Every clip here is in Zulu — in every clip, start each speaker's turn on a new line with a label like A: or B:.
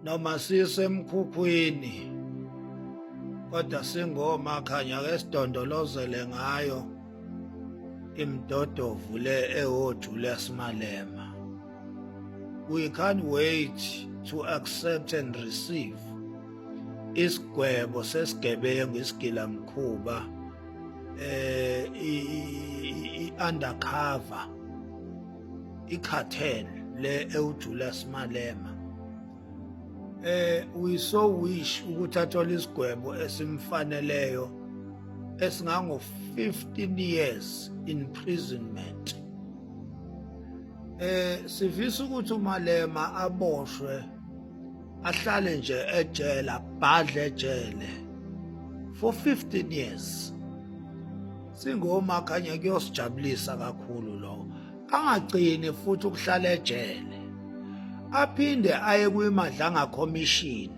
A: noma sisemkhukhwini kodwa singomakhanya ke sidondolozele ngayo imdodovu le ewoJulius Malema. We can't wait to accept and receive isigwebo sesigebengu isigilamkhuba i-undercover i-cartel le ewoJulius Malema. We so wish ukuthi athole isigwebo esimfaneleyo esingango 15 years imprisonment. Sifisa ukuthi uMalema aboshwe ahlale nje ejele, abhadle ejele for 15 years. Singomakhanya kuyosijabulisa kakhulu lo. Angagcini futhi ukuhlala ejele. Aphinde aye kwimadlanga commission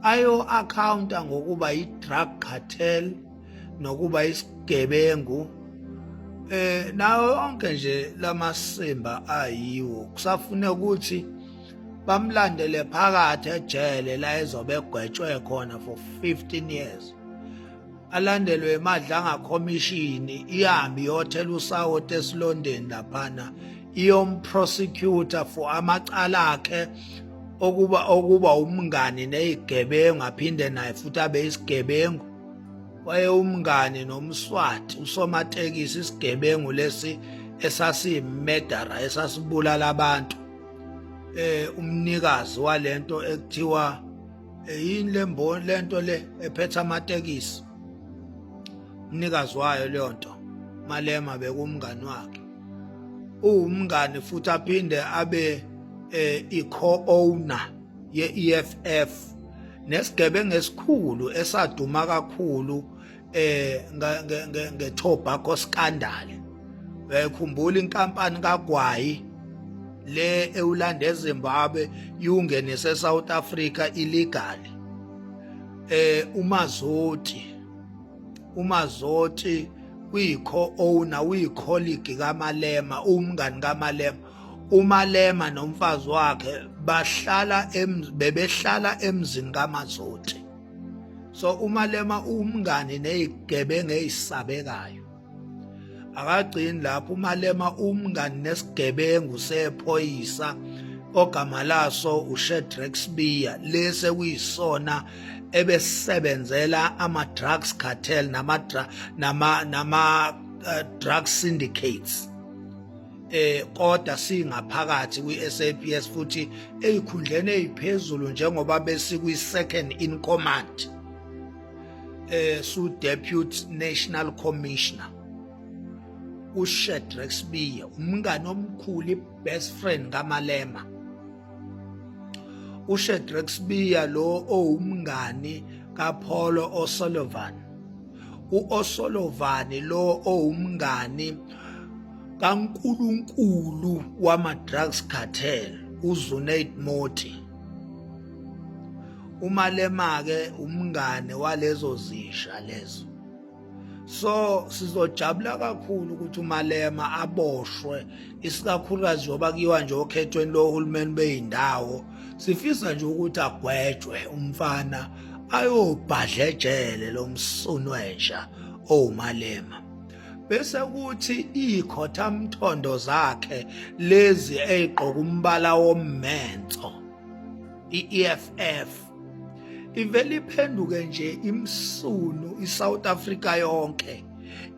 A: ayo accounta ngokuba i-drug cartel nokuba isigebengu nawo onke nje lamasimba ayiwo kusafune ukuthi bamlandele phakathi ejele la ezobe egwetshwe khona for 15 years. Alandelwe emadlanga commission ihambe iyothela usawoti esilondeni laphana iyomprosecutor for amacala akhe okuba umngane nezigebengu aphinde naye futhi abe isigebengu. Waye umngane nomswati usomatekisi isigebengu lesi esasiyimedara esasibulala abantu. Umnikazi walento ekuthiwa yini lento le ephethe amatekisi. Umnikazi wayo leyo nto Malema bekumngani wakhe. Umngane futhi aphinde abe i-co-owner ye-EFF nesigebengu esikhulu esaduma kakhulu nge-tobacco scandal. Uyayikhumbula inkampani kaGwayi le ewulanda eZimbabwe yungenise South Africa illegally. uMazoti uyi-co-owner, uyi-colleague kaMalema, umngani kaMalema. uMalema nomfazi wakhe bebehlala emzini kaMazoti. So uMalema umngani nezigebengu ezisabekayo. Akagcini lapho uMalema umngani nesigebengu sephoyisa ogama laso uShadrack Sibiya lese kuyisona ebesebenzela ama-drugs cartel nama drug syndicates. Kodwa singaphakathi kwi-SAPS futhi ezikhundleni eziphezulu njengoba besikwi-second in command su-Deputy National Commissioner uShadrack Sibiya, umngane omkhulu, i-best friend kaMalema. uShadrack Sibiya lo owumngani kaPaul O'Sullivan. u-O'Sullivan lo owumngani kaNkulunkulu wama-drugs cartel uZunade Motti. uMalema-ke umngane walezo zisha lezo. So sizojabula kakhulu ukuthi uMalema aboshwe, isikakhulukazi njengoba kuyiwa nje okhethweni lohulumeni beyindawo. Sifisa nje ukuthi agwetshwe umfana ayobhadla ejele lo msunwesha owuMalema. Bese kuthi ikhothamthondo zakhe lezi eziqoka umbala wommenzo i-EFF ivele iphenduke nje imsunu iSouth Africa yonke,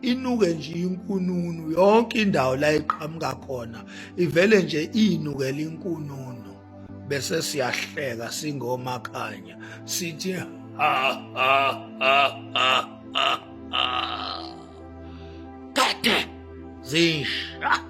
A: inuke nje inkununu yonke indawo la iqhamuka khona, ivele nje inukela inkununu. Bese siyahleka singomakhanya sithi ha ha ha ha ha. Kade zisha.